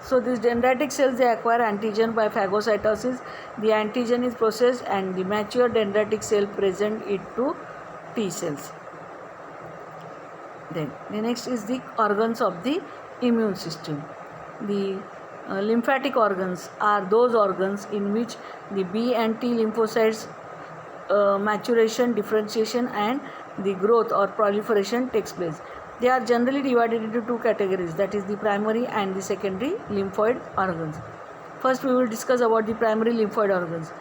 So these dendritic cells, they acquire antigen by phagocytosis. The antigen is processed and the mature dendritic cell present it to T cells. Then the next is the organs of the immune system. The lymphatic organs are those organs in which the B and T lymphocytes maturation, differentiation and the growth or proliferation takes place. They are generally divided into two categories, that is the primary and the secondary lymphoid organs. First we will discuss about the primary lymphoid organs.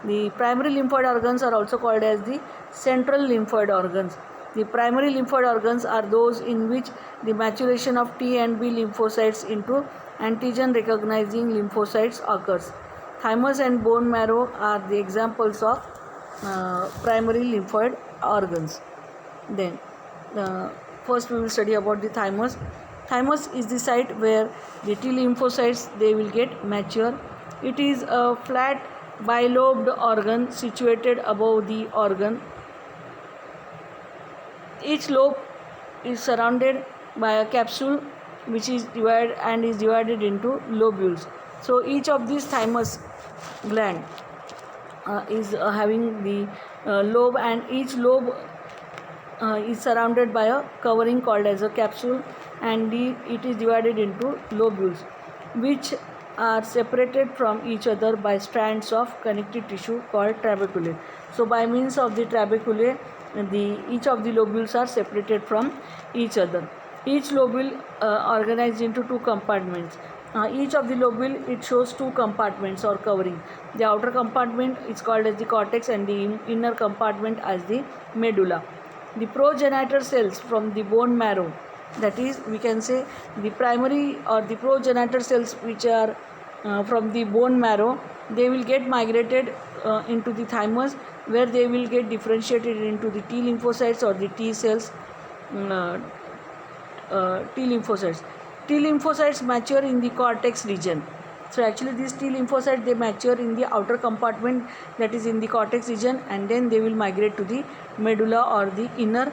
The primary lymphoid organs are also called as the central lymphoid organs. The primary lymphoid organs are those in which the maturation of T and B lymphocytes into antigen recognizing lymphocytes occurs. Thymus and bone marrow are the examples of primary lymphoid organs. Then first we will study about the thymus. Thymus is the site where the T lymphocytes, they will get mature. It is a flat bilobed organ situated above the organ. Each lobe is surrounded by a capsule which is divided into lobules. So each of these thymus gland is having the lobe, and each lobe is surrounded by a covering called as a capsule, and it is divided into lobules which are separated from each other by strands of connective tissue called trabeculae. So by means of the trabeculae, each of the lobules are separated from each other. Each lobule organized into two compartments. Each of the lobule, it shows two compartments or covering. The outer compartment is called as the cortex and the inner compartment as the medulla. The progenitor cells from the bone marrow, that is, we can say the primary or the progenitor cells which are from the bone marrow, they will get migrated into the thymus, where they will get differentiated into the T lymphocytes or the T cells. T lymphocytes. T lymphocytes mature in the cortex region. So actually these T lymphocytes, they mature in the outer compartment, that is in the cortex region, and then they will migrate to the medulla or the inner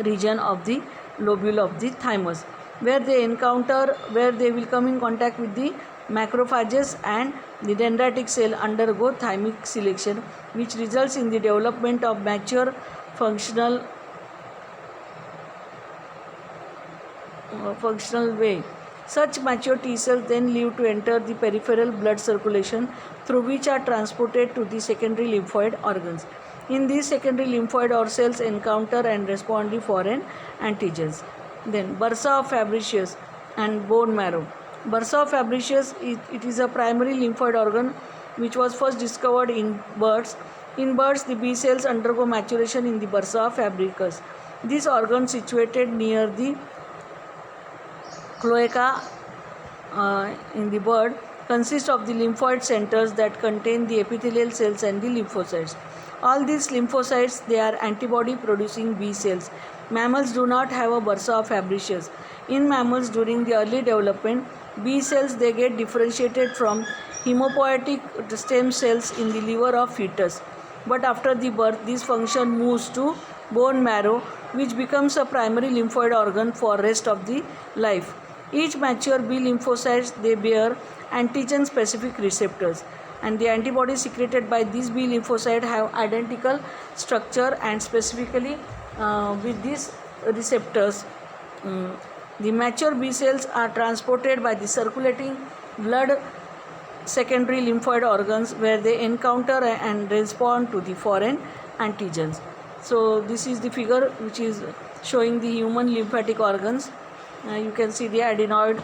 region of the lobule of the thymus, where they will come in contact with the macrophages, and the dendritic cell undergo thymic selection, which results in the development of mature functional way. Such mature T cells then leave to enter the peripheral blood circulation, through which are transported to the secondary lymphoid organs. In these secondary lymphoid or cells encounter and respond to foreign antigens. Then bursa of Fabricius and bone marrow. Bursa of Fabricius, it is a primary lymphoid organ which was first discovered in birds. In birds, the B cells undergo maturation in the bursa of Fabricius. This organ, situated near the cloaca in the bird, consists of the lymphoid centers that contain the epithelial cells and the lymphocytes. All these lymphocytes, they are antibody producing B cells. Mammals do not have a bursa of Fabricius. In mammals, during the early development, B cells, they get differentiated from hemopoietic stem cells in the liver of fetus. But after the birth, this function moves to bone marrow, which becomes a primary lymphoid organ for rest of the life. Each mature B lymphocytes, they bear antigen specific receptors, and the antibodies secreted by these B lymphocytes have identical structure, and specifically with these receptors, the mature B cells are transported by the circulating blood secondary lymphoid organs, where they encounter and respond to the foreign antigens. So this is the figure which is showing the human lymphatic organs. You can see the adenoid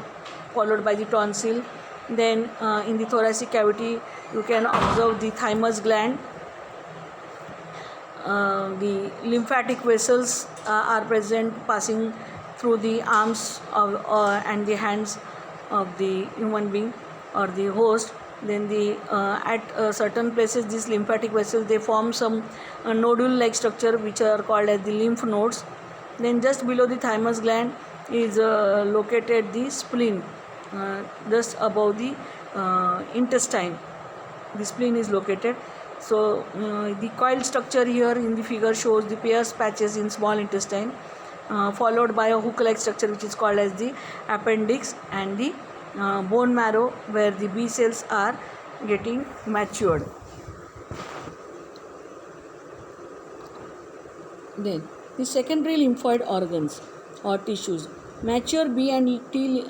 followed by the tonsil. Then in the thoracic cavity, you can observe the thymus gland. The lymphatic vessels are present, passing through the arms and the hands of the human being or the host. Then at certain places, these lymphatic vessels, they form some nodule like structure which are called as the lymph nodes. Then just below the thymus gland is located the spleen, just above the intestine. The spleen is located. So the coiled structure here in the figure shows the Peyer's patches in small intestine. followed by a hook-like structure which is called as the appendix, and the bone marrow where the B cells are getting matured. Then the secondary lymphoid organs or tissues. Mature B and B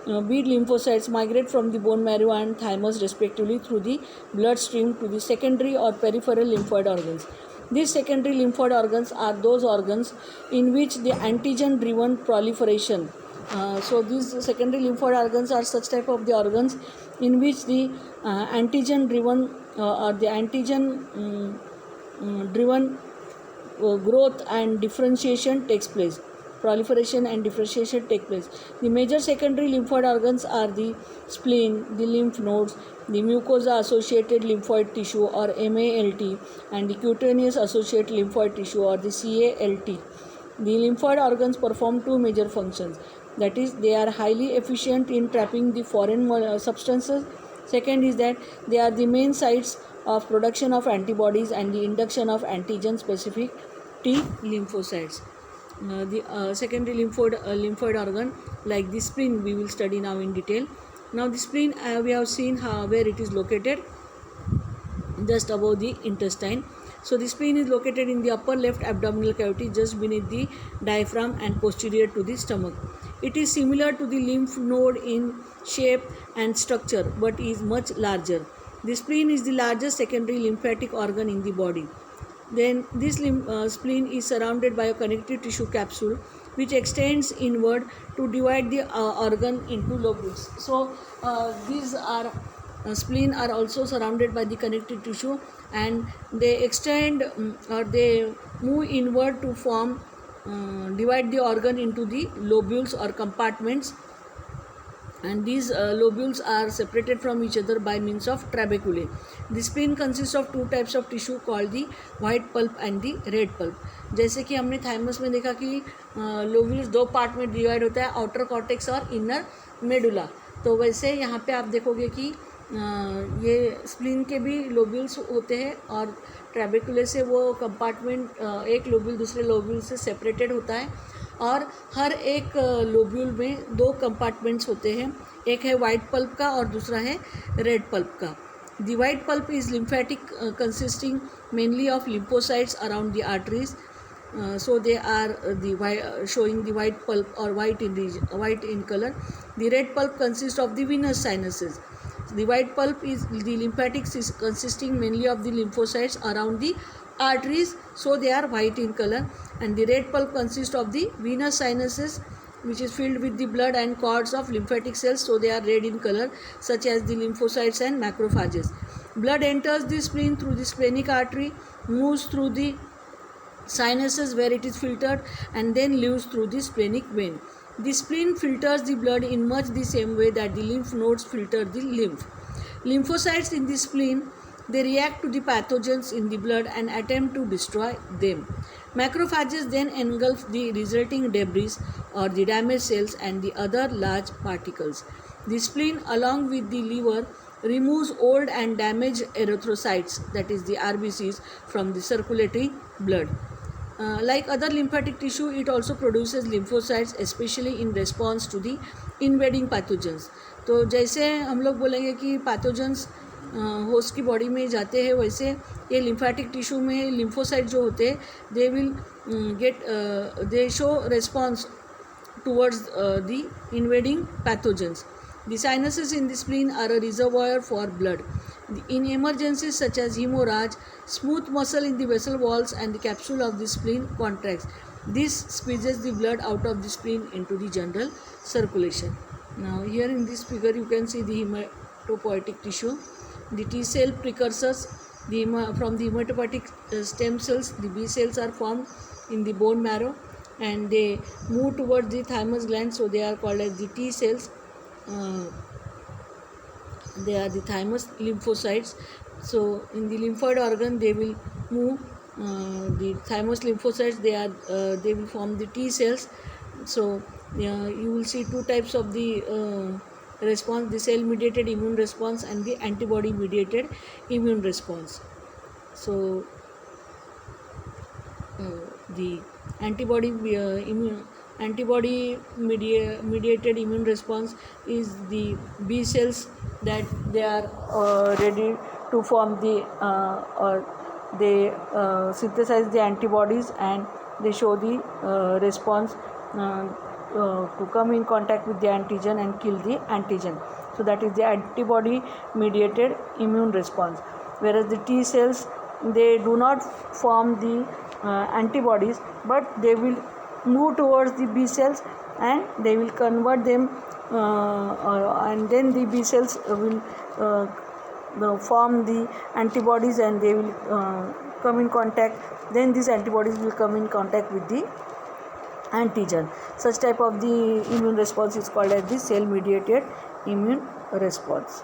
lymphocytes migrate from the bone marrow and thymus respectively through the bloodstream to the secondary or peripheral lymphoid organs. These secondary lymphoid organs are those organs in which the antigen-driven proliferation. So these secondary lymphoid organs are such type of the organs in which the antigen-driven or the antigen-driven growth and differentiation takes place. Proliferation and differentiation take place. The major secondary lymphoid organs are the spleen, the lymph nodes, the mucosa associated lymphoid tissue or MALT, and the cutaneous associated lymphoid tissue or the CALT. The lymphoid organs perform two major functions. That is, they are highly efficient in trapping the foreign substances. Second is that they are the main sites of production of antibodies and the induction of antigen specific T lymphocytes. The secondary lymphoid organ like the spleen we will study now in detail. Now the spleen we have seen where it is located, just above the intestine. So the spleen is located in the upper left abdominal cavity just beneath the diaphragm and posterior to the stomach. It is similar to the lymph node in shape and structure but is much larger. The spleen is the largest secondary lymphatic organ in the body. Then this spleen is surrounded by a connective tissue capsule which extends inward to divide the organ into lobules. So these are spleen are also surrounded by the connective tissue, and they extend or they move inward to form divide the organ into the lobules or compartments, and these lobules are separated from each other by means of trabeculae. The spleen consists of two types of tissue called the white pulp and the red pulp. जैसे कि हमने thymus में देखा कि lobules दो part में divide होता है, आउटर कॉर्टेक्स और इनर मेडुला. तो वैसे यहाँ पे आप देखोगे कि ये स्प्लीन के भी लोब्यूल्स होते हैं और ट्रैबेकुले से वो कंपार्टमेंट एक लोब्यूल दूसरे लोब्यूल से सेपरेटेड होता है, और हर एक लोब्यूल में दो कंपार्टमेंट्स होते हैं, एक है वाइट पल्प का और दूसरा है रेड पल्प का. The white pulp is lymphatic consisting mainly of lymphocytes around the arteries. So they are showing the white pulp or white in color. The red pulp consists of the venous sinuses. The white pulp is the lymphatic consisting mainly of the lymphocytes around the arteries, so they are white in color. And the red pulp consists of the venous sinuses which is filled with the blood and cords of lymphatic cells, so they are red in color, such as the lymphocytes and macrophages. Blood enters the spleen through the splenic artery, moves through the sinuses where it is filtered, and then leaves through the splenic vein. The spleen filters the blood in much the same way that the lymph nodes filter the lymph. Lymphocytes in the spleen, they react to the pathogens in the blood and attempt to destroy them. Macrophages then engulf the resulting debris or the damaged cells and the other large particles. The spleen, along with the liver, removes old and damaged erythrocytes, that is the RBCs, from the circulating blood. Like other lymphatic tissue, it also produces lymphocytes, especially in response to the invading pathogens. तो जैसे हम लोग बोलेंगे कि pathogens host की body में जाते हैं, वैसे ये लिम्फेटिक टिश्यू में लिम्फोसाइट जो होते हैं दे show response towards the invading pathogens. The sinuses in the spleen are a reservoir for blood. In emergencies such as hemorrhage, smooth muscle in the vessel walls and the capsule of the spleen contracts. This squeezes the blood out of the spleen into the general circulation. Now here in this figure you can see the hematopoietic tissue. The T cell precursors from the hematopoietic stem cells, the B cells are formed in the bone marrow and they move towards the thymus gland, so they are called as the T cells. They are the thymus lymphocytes. So in the lymphoid organ they will move the thymus lymphocytes, they will form the T cells. So you will see two types of the response, the cell mediated immune response and the antibody mediated immune response. So The antibody mediated immune response is the B cells that they are ready to form the or they synthesize the antibodies, and they show the response to come in contact with the antigen and kill the antigen. So that is the antibody mediated immune response. Whereas the T cells, they do not form the antibodies, but they will move towards the B cells and they will convert them, and then the B cells will form the antibodies, and they will come in contact. Then these antibodies will come in contact with the antigen. Such type of the immune response is called as the cell mediated immune response.